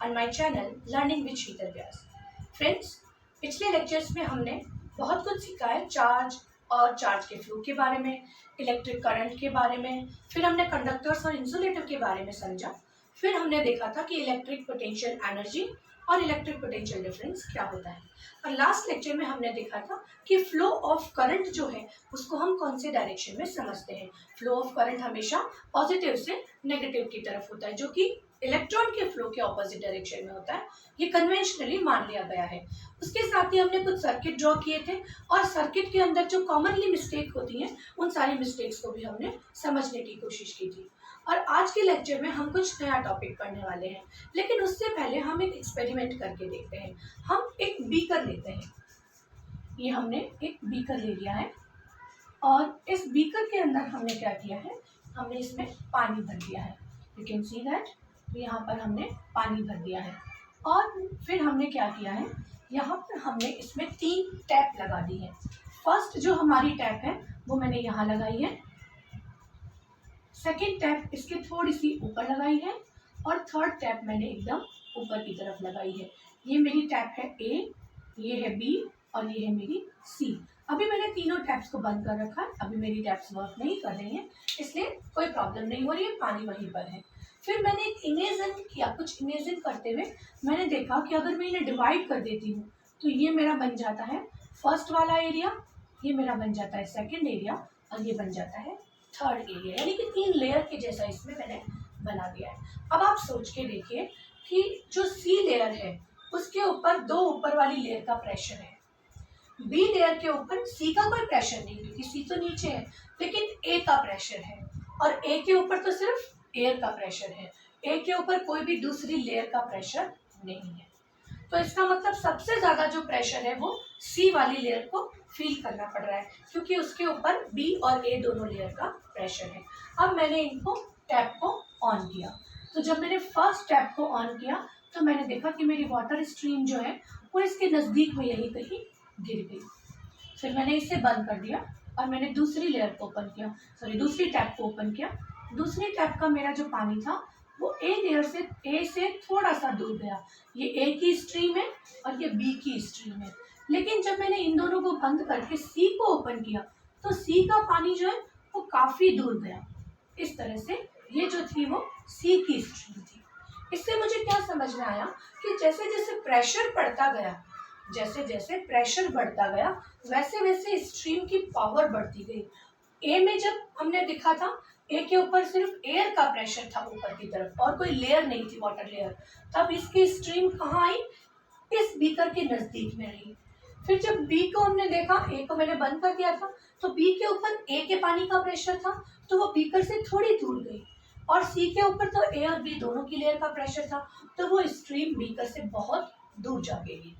on my channel Learning with Sheetal Vyas. Friends, पिछले lectures में हमने बहुत कुछ सीखा है चार्ज और चार्ज के फ्लो के बारे में, इलेक्ट्रिक करंट के बारे में, फिर हमने कंडक्टर्स और इंसुलेटर के बारे में समझा, फिर हमने देखा था कि इलेक्ट्रिक पोटेंशियल एनर्जी और इलेक्ट्रिक पोटेंशियल डिफरेंस क्या होता है। और लास्ट लेक्चर में हमने देखा था कि फ्लो ऑफ करंट जो है उसको हम कौन से डायरेक्शन में समझते हैं। फ्लो ऑफ करंट हमेशा पॉजिटिव से नेगेटिव की तरफ होता है, जो कि इलेक्ट्रॉन के फ्लो के ऑपोजिट डायरेक्शन में होता है। ये कन्वेंशनली मान लिया गया है। उसके साथ ही हमने कुछ सर्किट ड्रॉ किए थे और सर्किट के अंदर जो कॉमनली मिस्टेक होती हैं उन सारी मिस्टेक्स को भी हमने समझने की कोशिश की थी। और आज के लेक्चर में हम कुछ नया टॉपिक पढ़ने वाले हैं, लेकिन उससे पहले हम एक एक्सपेरिमेंट करके देखते हैं। हम एक बीकर लेते हैं। ये हमने एक बीकर ले लिया है और इस बीकर के अंदर हमने क्या किया है, हमने इसमें पानी भर दिया है। You can see that. तो यहाँ पर हमने पानी भर दिया है और फिर हमने क्या किया है, यहाँ पर हमने इसमें 3 टैप लगा दी है। फर्स्ट जो हमारी टैप है वो मैंने यहाँ लगाई है, सेकेंड टैप इसके थोड़ी सी ऊपर लगाई है और थर्ड टैप मैंने एकदम ऊपर की तरफ लगाई है। ये मेरी टैप है ए, ये है बी और ये है मेरी सी। अभी मैंने तीनों टैप्स को बंद कर रखा है। अभी मेरी टैप्स वर्क नहीं कर रही हैं, इसलिए कोई प्रॉब्लम नहीं हो रही है, पानी वहीं पर है। फिर मैंने एक इमेजिन किया, कुछ इमेजिन करते हुए मैंने देखा कि अगर मैं इन्हें डिवाइड कर देती हूँ तो ये मेरा बन जाता है फर्स्ट वाला एरिया, ये मेरा बन जाता है सेकेंड एरिया और ये बन जाता है थर्ड एरिया, यानी कि 3 लेयर के जैसा इसमें मैंने बना दिया है। अब आप सोच के देखिए कि जो सी लेयर है उसके ऊपर 2 ऊपर वाली लेयर का प्रेशर है, बी लेयर के ऊपर सी का कोई प्रेशर नहीं क्योंकि सी तो नीचे है, लेकिन ए का प्रेशर है और ए के ऊपर तो सिर्फ एयर का प्रेशर है। ए के ऊपर कोई भी दूसरी लेयर का प्रेशर नहीं है। तो इसका मतलब सबसे ज़्यादा जो प्रेशर है वो सी वाली लेयर को फील करना पड़ रहा है, क्योंकि उसके ऊपर बी और ए दोनों लेयर का प्रेशर है। अब मैंने इनको टैप को ऑन किया, तो जब मैंने फर्स्ट टैप को ऑन किया तो मैंने देखा कि मेरी वाटर स्ट्रीम जो है वो इसके नज़दीक में यहीं कहीं गिर गई। फिर मैंने इसे बंद कर दिया और मैंने दूसरी लेयर को ओपन किया, दूसरी टैप को ओपन किया। दूसरी टैप का मेरा जो पानी था वो ए लेयर से, ए से थोड़ा सा दूर गया। ये ए की स्ट्रीम है और ये बी की स्ट्रीम है, लेकिन जब मैंने इन दोनों को बंद करके सी को ओपन किया तो सी का पानी जो है वो काफ़ी दूर गया। इस तरह से ये जो थी वो सी की स्ट्रीम थी। इससे मुझे क्या समझ में आया कि जैसे जैसे प्रेशर बढ़ता गया, जैसे जैसे प्रेशर बढ़ता गया वैसे वैसे स्ट्रीम की पावर बढ़ती गई। ए में जब हमने देखा था ए के ऊपर सिर्फ एयर का प्रेशर था ऊपर की तरफ और कोई लेयर नहीं थी, वाटर लेयर, तब इसकी स्ट्रीम कहाँ आई, इस बीकर के नज़दीक में रही। फिर जब बी को हमने देखा, ए को मैंने बंद कर दिया था, तो बी के ऊपर ए के पानी का प्रेशर था तो वो बीकर से थोड़ी दूर गई, और सी के ऊपर तो ए और बी दोनों की लेयर का प्रेशर था तो वो स्ट्रीम बीकर से बहुत दूर जा गई।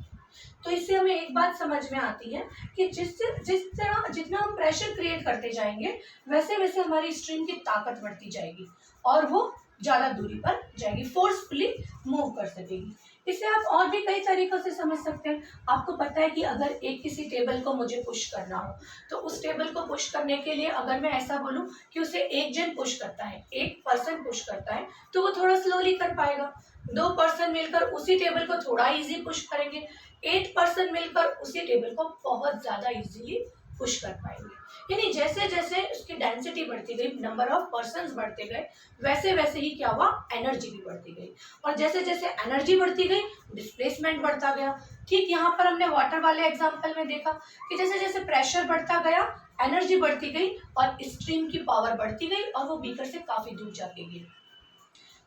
तो इससे हमें एक बात समझ में आती है कि जिस तरह जितना हम प्रेशर क्रिएट करते जाएंगे वैसे वैसे हमारी स्ट्रीम की ताकत बढ़ती जाएगी और वो ज़्यादा दूरी पर जाएगी, फोर्सफुली मूव कर सकेगी। इसे आप और भी कई तरीक़ों से समझ सकते हैं। आपको पता है कि अगर एक किसी टेबल को मुझे पुश करना हो तो उस टेबल को पुश करने के लिए अगर मैं ऐसा बोलूं कि उसे एक जन पुश करता है, एक पर्सन पुश करता है, तो वो थोड़ा स्लोली कर पाएगा। 2 पर्सन मिलकर उसी टेबल को थोड़ा इजी पुश करेंगे, 8 पर्सन मिलकर उसी टेबल को बहुत ज़्यादा इजीली पुश कर पाएंगे। यानी जैसे जैसे उसकी डेंसिटी बढ़ती गई, नंबर ऑफ पर्सन्स बढ़ते गए, वैसे वैसे ही क्या हुआ, एनर्जी भी बढ़ती गई, और जैसे जैसे एनर्जी बढ़ती गई डिस्प्लेसमेंट बढ़ता गया। ठीक यहाँ पर हमने वाटर वाले एग्जाम्पल में देखा कि जैसे जैसे प्रेशर बढ़ता गया एनर्जी बढ़ती गई और स्ट्रीम की पावर बढ़ती गई और वो बीकर से काफ़ी दूर जाके गिरी।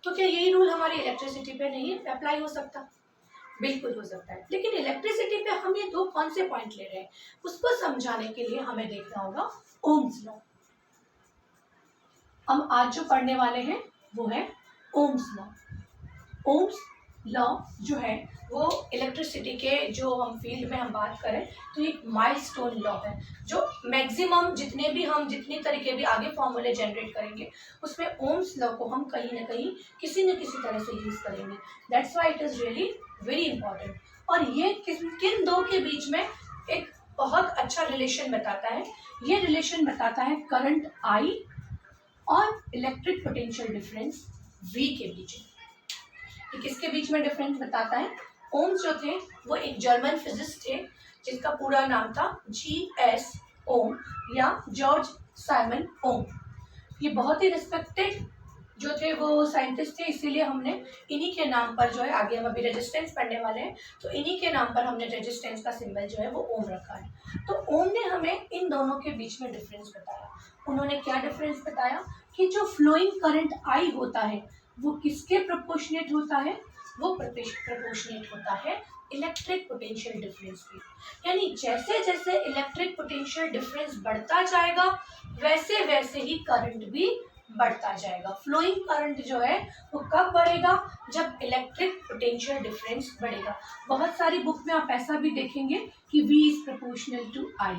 तो क्या यही रूल हमारी इलेक्ट्रिसिटी पे नहीं अप्लाई हो सकता? बिल्कुल हो सकता है, लेकिन इलेक्ट्रिसिटी पे हम ये 2 कौन से पॉइंट ले रहे हैं उसको समझाने के लिए हमें देखना होगा ओम्स लॉ। हम आज जो पढ़ने वाले हैं वो है ओम्स लॉ। ओम्स लॉ जो है वो इलेक्ट्रिसिटी के जो हम फील्ड में हम बात करें तो एक माइलस्टोन लॉ है, जो मैक्सिमम जितनी तरीके भी आगे फॉर्मूले जनरेट करेंगे उसमें ओम्स लॉ को हम कहीं ना कहीं किसी न किसी तरह से यूज़ करेंगे। That's why it is really very important. और ये किन दो के बीच में एक बहुत अच्छा रिलेशन बताता है। ये रिलेशन बताता है करंट आई और इलेक्ट्रिक पोटेंशियल डिफरेंस V के बीच में। ये किसके बीच में डिफरेंस बताता है? ओम्स जो थे वो एक जर्मन फिजिस्ट थे जिसका पूरा नाम था G.S. ओम या जॉर्ज साइमन ओम। ये बहुत ही रिस्पेक्टेड जो थे वो साइंटिस्ट थे, इसीलिए हमने इन्हीं के नाम पर जो है, आगे हम अभी रेजिस्टेंस पढ़ने वाले हैं तो इन्हीं के नाम पर हमने रेजिस्टेंस का सिंबल जो है वो ओम रखा है। तो ओम ने हमें इन दोनों के बीच में डिफरेंस बताया। उन्होंने क्या डिफरेंस बताया कि जो फ्लोइंग करंट आई होता है वो किसके प्रोपोर्शनेट होता है? वो प्रोपोर्शनेट होता है इलेक्ट्रिक पोटेंशियल डिफरेंस के। यानी जैसे जैसे इलेक्ट्रिक पोटेंशियल डिफरेंस बढ़ता जाएगा वैसे वैसे ही करंट भी बढ़ता जाएगा। फ्लोइंग करंट जो है वो कब बढ़ेगा? जब इलेक्ट्रिक पोटेंशियल डिफरेंस बढ़ेगा। बहुत सारी बुक में आप ऐसा भी देखेंगे कि V is proportional to I।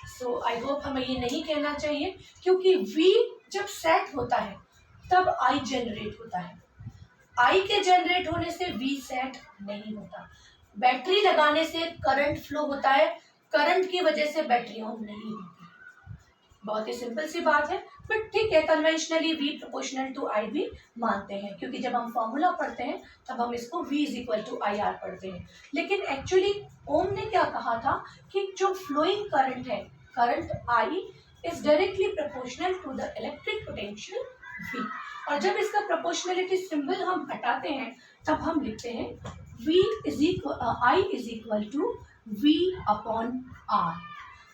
So I hope हमें ये नहीं कहना चाहिए, क्योंकि V जब सेट होता है तब I जनरेट होता है। I के जनरेट होने से V सेट नहीं होता। बैटरी लगाने से करंट फ्लो होता है, करंट की वजह से बैटरी ऑन नहीं होती। बहुत ही सिंपल सी बात है, बट ठीक है, conventionally V proportional to I भी मानते हैं, क्योंकि जब हम फॉर्मूला पढ़ते हैं तब हम इसको V is equal to IR पढ़ते हैं। लेकिन एक्चुअली ओम ने क्या कहा था कि जो फ्लोइंग करंट है, current I is directly proportional to the electric potential V। और जब इसका प्रोपोर्शनलिटी सिंबल हम हटाते हैं तब हम लिखते हैं I is equal to V upon R।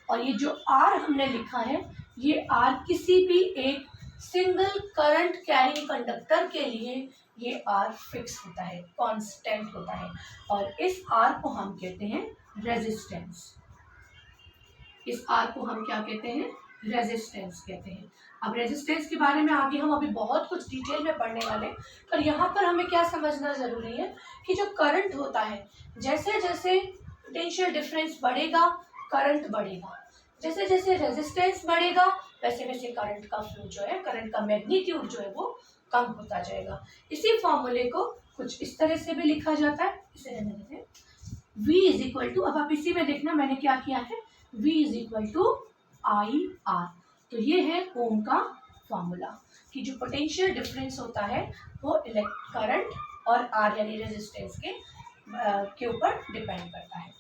और ये जो R हमने लिखा है ये R किसी भी एक सिंगल करंट कैरिंग कंडक्टर के लिए ये R फिक्स होता है, कांस्टेंट होता है। और इस R को हम कहते हैं रेजिस्टेंस। इस R को हम क्या कहते हैं? रेजिस्टेंस कहते हैं। अब रेजिस्टेंस के बारे में आगे हम अभी बहुत कुछ डिटेल में पढ़ने वाले हैं, पर यहाँ पर हमें क्या समझना ज़रूरी है कि जो करंट होता है, जैसे जैसे पोटेंशियल डिफरेंस बढ़ेगा करंट बढ़ेगा, जैसे जैसे रेजिस्टेंस बढ़ेगा वैसे वैसे करंट का फ्लो जो है, करंट का मैग्नीट्यूड जो है वो कम होता जाएगा। इसी फॉर्मूले को कुछ इस तरह से भी लिखा जाता है, इसे रहने देते हैं। V इज इक्वल टू, अब आप इसी में देखना मैंने क्या किया है, V is equal to IR। तो ये है ओम का फॉर्मूला कि जो पोटेंशियल डिफरेंस होता है वो करंट और R यानी रेजिस्टेंस के ऊपर डिपेंड करता है।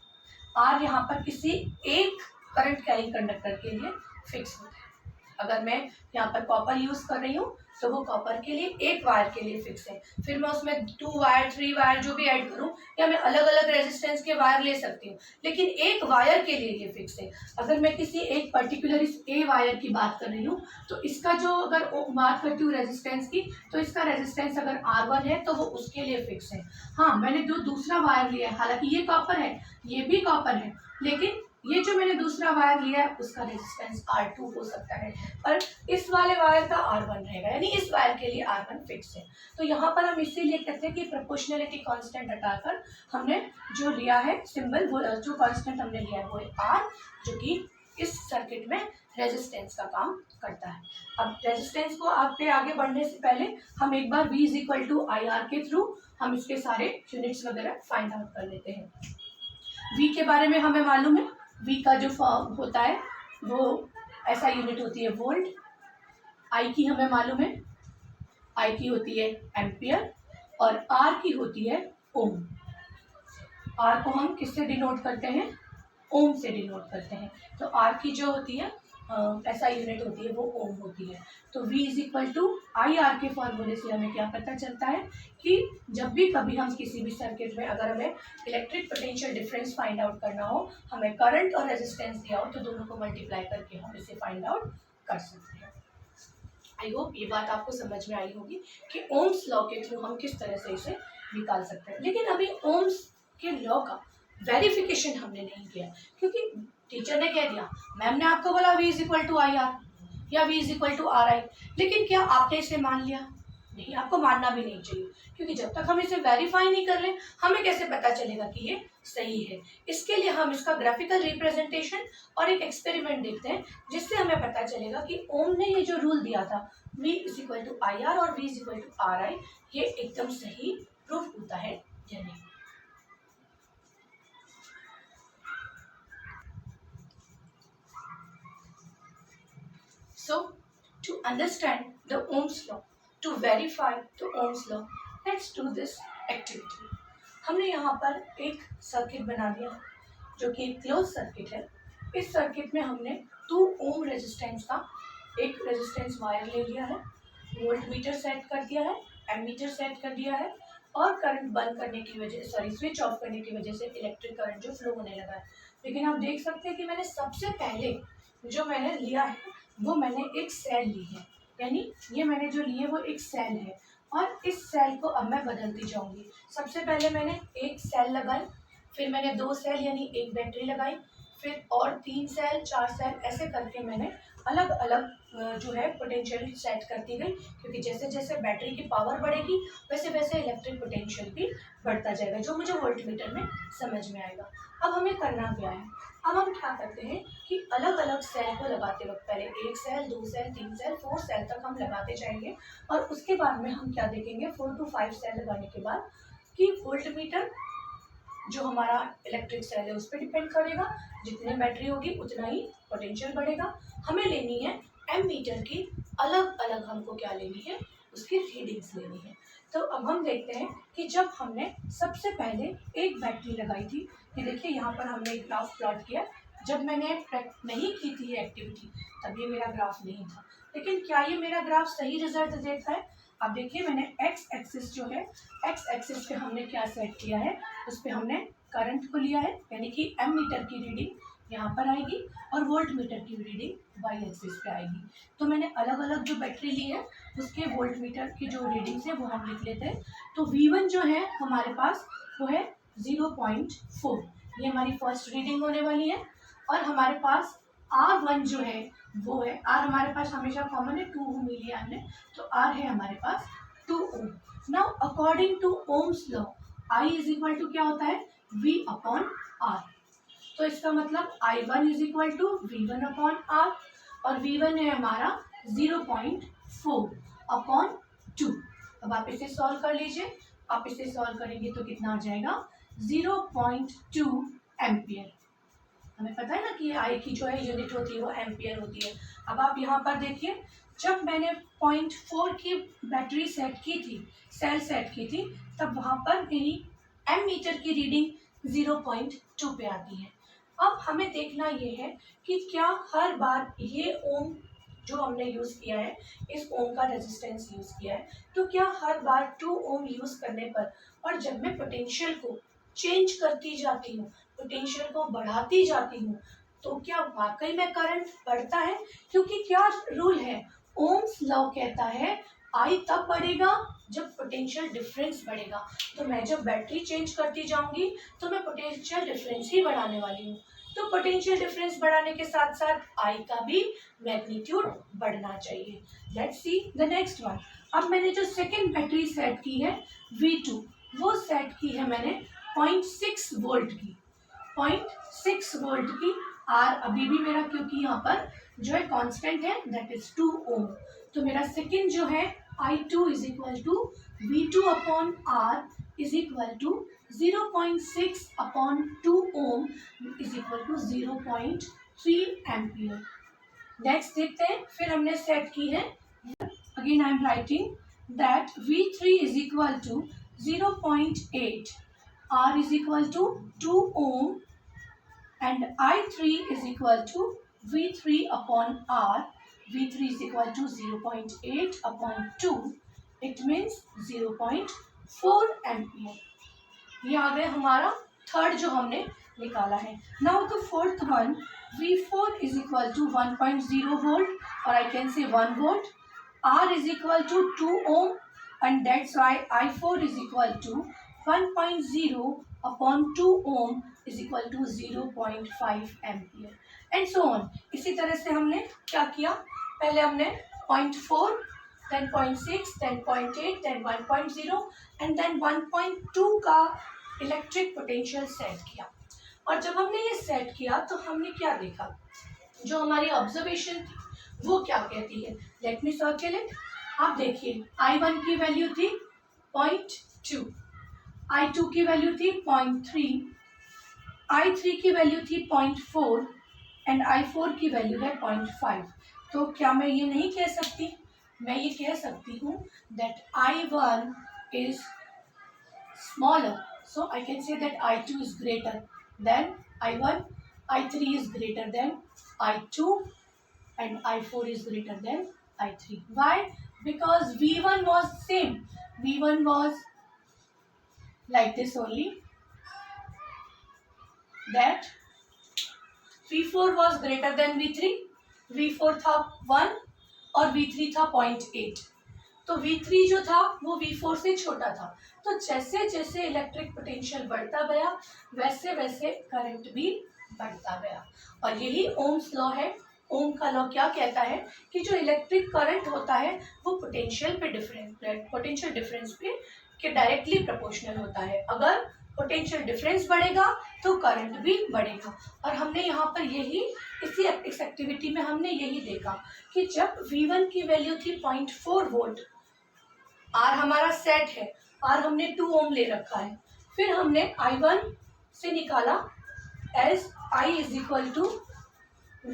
R यहाँ पर किसी एक करंट कैरिंग कंडक्टर के लिए फिक्स होता है। अगर मैं यहाँ पर कॉपर यूज़ कर रही हूँ तो वो कॉपर के लिए एक वायर के लिए फिक्स है। फिर मैं उसमें 2 वायर 3 वायर जो भी ऐड करूँ, या मैं अलग अलग रेजिस्टेंस के वायर ले सकती हूँ, लेकिन एक वायर के लिए ये फिक्स है। अगर मैं किसी एक पर्टिकुलर इस A वायर की बात कर रही हूँ तो इसका जो अगर बात करती हूँ रेजिस्टेंस की, तो इसका रेजिस्टेंस अगर R1 है तो वो उसके लिए फिक्स है। हाँ, मैंने जो दूसरा वायर लिया है, हालांकि ये कॉपर है ये भी कॉपर है, लेकिन ये जो मैंने दूसरा वायर लिया है उसका रेजिस्टेंस R2 हो सकता है, पर इस वाले वायर का R1 रहेगा, यानी इस वायर के लिए R1 फिक्स है। तो यहाँ पर हम इसीलिए कहते हैं कि प्रोपोर्शनलिटी कांस्टेंट हटाकर हमने जो लिया है सिंबल, वो जो कांस्टेंट हमने लिया है वो है R, जो कि इस सर्किट में रेजिस्टेंस का काम करता है। अब रेजिस्टेंस को आगे बढ़ने से पहले हम एक बार V is equal to IR के थ्रू हम इसके सारे यूनिट्स वगैरह फाइंड आउट कर लेते हैं। V के बारे में हमें मालूम है, V का जो फॉर्म होता है वो ऐसा यूनिट होती है वोल्ट। I की हमें मालूम है, I की होती है एम्पियर, और R की होती है ओम। R को हम किससे डिनोट करते हैं? ओम से डिनोट करते हैं। तो R की जो होती है ऐसा यूनिट होती है वो ओम होती है। तो V is equal to IR के फॉर्मूले से हमें क्या पता चलता है कि जब भी कभी हम किसी भी सर्किट में अगर हमें electric potential difference find out करना हो, हमें करंट और रेजिस्टेंस दिया हो, तो दोनों को मल्टीप्लाई करके हम इसे फाइंड आउट कर सकते हैं। आई होप ये बात आपको समझ में आई होगी कि ओम्स लॉ के थ्रू हम किस तरह से इसे निकाल सकते हैं। लेकिन अभी ओम्स के लॉ का वेरिफिकेशन हमने नहीं किया, क्योंकि टीचर ने कह दिया, मैम ने आपको बोला V is equal to IR या V is equal to RI, लेकिन क्या आपने इसे मान लिया? नहीं, आपको मानना भी नहीं चाहिए, क्योंकि जब तक हम इसे वेरीफाई नहीं कर ले हमें कैसे पता चलेगा कि ये सही है। इसके लिए हम इसका ग्राफिकल रिप्रेजेंटेशन और एक एक्सपेरिमेंट देखते हैं, जिससे हमें पता चलेगा कि ओम ने ये जो रूल दिया था V is equal to IR और V is equal to RI, ये एकदम सही प्रूफ होता है या नहीं। So, to understand the Ohm's law, to verify the Ohm's law, let's do this activity. हमने यहाँ पर एक सर्किट बना दिया जो कि एक क्लोज सर्किट है। इस सर्किट में हमने 2 ओम रेजिस्टेंस का एक रेजिस्टेंस वायर ले लिया है, वोल्ट मीटर सेट कर दिया है, एमीटर सेट कर दिया है और करंट बंद करने की वजह स्विच ऑफ करने की वजह से इलेक्ट्रिक करंट जो फ्लो होने लगा है। लेकिन आप देख सकते हैं कि मैंने सबसे पहले जो मैंने लिया है वो मैंने एक सेल ली है, यानी ये मैंने जो ली है वो एक सेल है और इस सेल को अब मैं बदलती जाऊंगी। सबसे पहले मैंने एक सेल लगाई, फिर मैंने 2 सेल यानी एक बैटरी लगाई, फिर और 3 सेल 4 सेल, ऐसे करके मैंने अलग अलग जो है पोटेंशियल सेट करती गई, क्योंकि जैसे जैसे बैटरी की पावर बढ़ेगी वैसे वैसे इलेक्ट्रिक पोटेंशियल भी बढ़ता जाएगा, जो मुझे वोल्ट मीटर में समझ में आएगा। अब हमें करना क्या है, अब हम क्या करते हैं कि अलग अलग सेल को लगाते वक्त पहले 1 सेल 2 सेल 3 सेल 4 सेल तक हम लगाते जाएंगे और उसके बाद में हम क्या देखेंगे 4 to 5 सेल लगाने के बाद कि वोल्ट मीटर जो हमारा इलेक्ट्रिक सेल है उस पर डिपेंड करेगा, जितनी बैटरी होगी उतना ही पोटेंशियल बढ़ेगा। हमें लेनी है एम मीटर की अलग अलग, हमको क्या लेनी है उसकी रीडिंग्स लेनी है। तो अब हम देखते हैं कि जब हमने सबसे पहले एक बैटरी लगाई थी, ये देखिए यहाँ पर हमने एक ग्राफ प्लॉट किया। जब मैंने नहीं की थी ये एक्टिविटी तब ये मेरा ग्राफ नहीं था, लेकिन क्या ये मेरा ग्राफ सही रिजल्ट देता है। अब देखिए मैंने एक्स एक्सिस जो है, एक्स एक्सिस पे हमने क्या सेट किया है, उस पर हमने करंट को लिया है, यानी कि एम मीटर की रीडिंग यहाँ पर आएगी और वोल्ट मीटर की रीडिंग वाई एक्सिस पे आएगी। तो मैंने अलग अलग जो बैटरी ली है उसके वोल्ट मीटर की जो रीडिंग्स है वो हम लिख लेते हैं। तो V1 जो है हमारे पास वो है 0.4, ये हमारी फर्स्ट रीडिंग होने वाली है। और हमारे पास R1 जो है वो है, R हमारे पास हमेशा कॉमन है, 2 ओम लिया हमने, तो R है हमारे पास 2 ohm. Now according to Ohm's law I is equal to क्या होता है V अपॉन R। तो इसका मतलब I1 is equal to V1 upon R और V1 है हमारा 0.4 अपॉन 2। अब आप इसे सॉल्व कर लीजिए, आप इसे सॉल्व करेंगे तो कितना आ जाएगा 0.2 एम्पियर। हमें पता है ना कि आई की जो है यूनिट होती है वो एम्पियर होती है। अब आप यहाँ पर देखिए, जब मैंने 0.4 की बैटरी सेट की थी, सेल सेट की थी, तब वहाँ पर मेरी एम मीटर की रीडिंग 0.2 पे आती है। अब हमें देखना ये है कि क्या हर बार ये ओम जो हमने यूज़ किया है, इस ओम का रेजिस्टेंस यूज़ किया है, तो क्या हर बार 2 ओम यूज़ करने पर और जब मैं पोटेंशियल को चेंज करती जाती हूँ, पोटेंशियल को बढ़ाती जाती हूँ, तो क्या वाकई में करंट बढ़ता है। क्योंकि क्या रूल है, ओम्स लॉ कहता है आई तब बढ़ेगा जब पोटेंशियल डिफरेंस बढ़ेगा। तो मैं जब बैटरी चेंज करती जाऊंगी तो मैं पोटेंशियल डिफरेंस ही बढ़ाने वाली हूँ। तो पोटेंशियल डिफरेंस बढ़ाने के साथ साथ आई का भी मैग्नीट्यूड बढ़ना चाहिए। Let's see the next one. अब मैंने जो सेकेंड बैटरी सेट की है V2, वो सेट की है मैंने 0.6 वोल्ट की, 0.6 वोल्ट की। आर अभी भी मेरा क्योंकि यहाँ पर जो है कांस्टेंट है, दैट इज 2 ओम। तो मेरा सेकेंड जो है I2 is equal to V2 upon R is equal to 0.6 upon 2 ohm is equal to 0.3 ampere. Next देखते हैं, फिर हमने सेट की है, again I am writing that V3 is equal to 0.8, R is equal to 2 ohm and I3 is equal to V3 upon R. V3 is equal to 0.8 upon 2, it means 0.4 ampere। ये आ गया हमारा third जो हमने निकाला है। Now the fourth one, V4 is equal to 1.0 volt or I can say 1 volt, R is equal to 2 ohm and that's why I4 is equal to 1.0 upon 2 ohm is equal to 0.5 ampere and so on। इसी तरह से हमने क्या किया, पहले हमने 0.4, then 0.6, then 0.8, then 1.0 and then 1.2 का electric potential set किया। और जब हमने ये सेट किया तो हमने क्या देखा, जो हमारी ऑब्जर्वेशन थी वो क्या कहती है, लेट मी सर्किल इट। आप देखिए I1 की वैल्यू थी 0.2, I2 की वैल्यू थी 0.3, I3 की वैल्यू थी 0.4 एंड I4 की वैल्यू है 0.5। तो क्या मैं ये नहीं कह सकती, मैं ये कह सकती हूँ that I1 is smaller. So I can say that I2 is greater than I1, I3 is greater than I2, and I4 is greater than I3. Why? Because V1 was same. V1 was like this only, that V4 was greater than V3, V4 था 1 और V3 था 0.8. तो V3 जो था वो V4 से छोटा था. तो जैसे जैसे इलेक्ट्रिक पोटेंशियल बढ़ता गया वैसे वैसे करंट भी बढ़ता गया. और यही ओम्स लॉ है. ओम का लॉ क्या कहता है कि जो इलेक्ट्रिक करंट होता है वो पोटेंशियल डिफरेंस पे के डायरेक्टली प्रोपोर्शनल होता है. अगर पोटेंशियल डिफरेंस बढ़ेगा तो करंट भी बढ़ेगा. और हमने यहाँ पर यही इस एक्टिविटी में हमने यही देखा कि जब V1 की वैल्यू थी 0.4 वोल्ट, R हमारा सेट है, R हमने 2 ओम ले रखा है. फिर हमने I1 से निकाला as I is equal to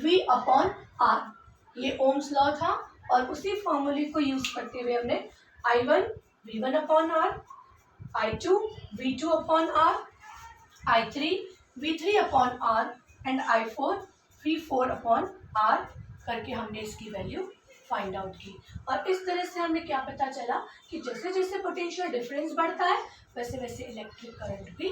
V upon R. ये ओम्स लॉ था और उसी फॉर्मूले को यूज करते हुए हमने I1 V1 upon R, I2 V2 upon R, I3 V3 upon R and I4 V4 upon R करके हमने इसकी वैल्यू फाइंड आउट की. और इस तरह से हमें क्या पता चला कि जैसे जैसे पोटेंशियल डिफरेंस बढ़ता है वैसे वैसे इलेक्ट्रिक करंट भी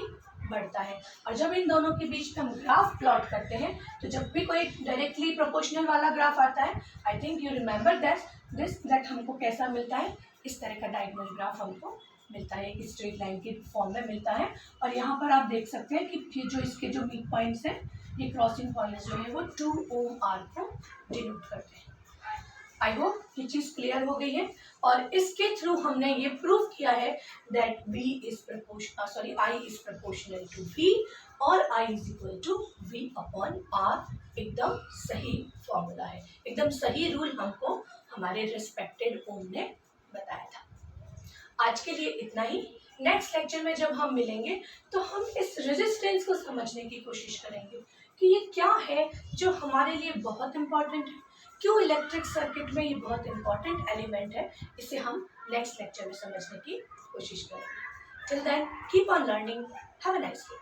बढ़ता है. और जब इन दोनों के बीच में हम ग्राफ प्लॉट करते हैं तो जब भी कोई डायरेक्टली प्रोपोर्शनल वाला ग्राफ आता है, I think you remember that हमको कैसा मिलता है, इस तरह का डायगोनल ग्राफ हमको मिलता है, एक स्ट्रेट लाइन के फॉर्म में मिलता है. और यहाँ पर आप देख सकते हैं कि ये जो इसके जो मिड पॉइंट्स हैं, ये क्रॉसिंग पॉइंट्स जो है वो 2 ओम आर को डिनोट करते हैं. आई होप ये चीज़ क्लियर हो गई है. और इसके थ्रू हमने ये प्रूव किया है दैट I इज प्रपोर्शनल टू V और I is equal to V upon R. एकदम सही फॉर्मूला है, एकदम सही रूल हमको हमारे रिस्पेक्टेड ओम ने बताया था. आज के लिए इतना ही. नेक्स्ट लेक्चर में जब हम मिलेंगे तो हम इस रेजिस्टेंस को समझने की कोशिश करेंगे कि ये क्या है जो हमारे लिए बहुत इम्पॉर्टेंट है, क्यों इलेक्ट्रिक सर्किट में ये बहुत इम्पॉर्टेंट एलिमेंट है. इसे हम नेक्स्ट लेक्चर में समझने की कोशिश करेंगे. Till then keep on learning. Have a nice day.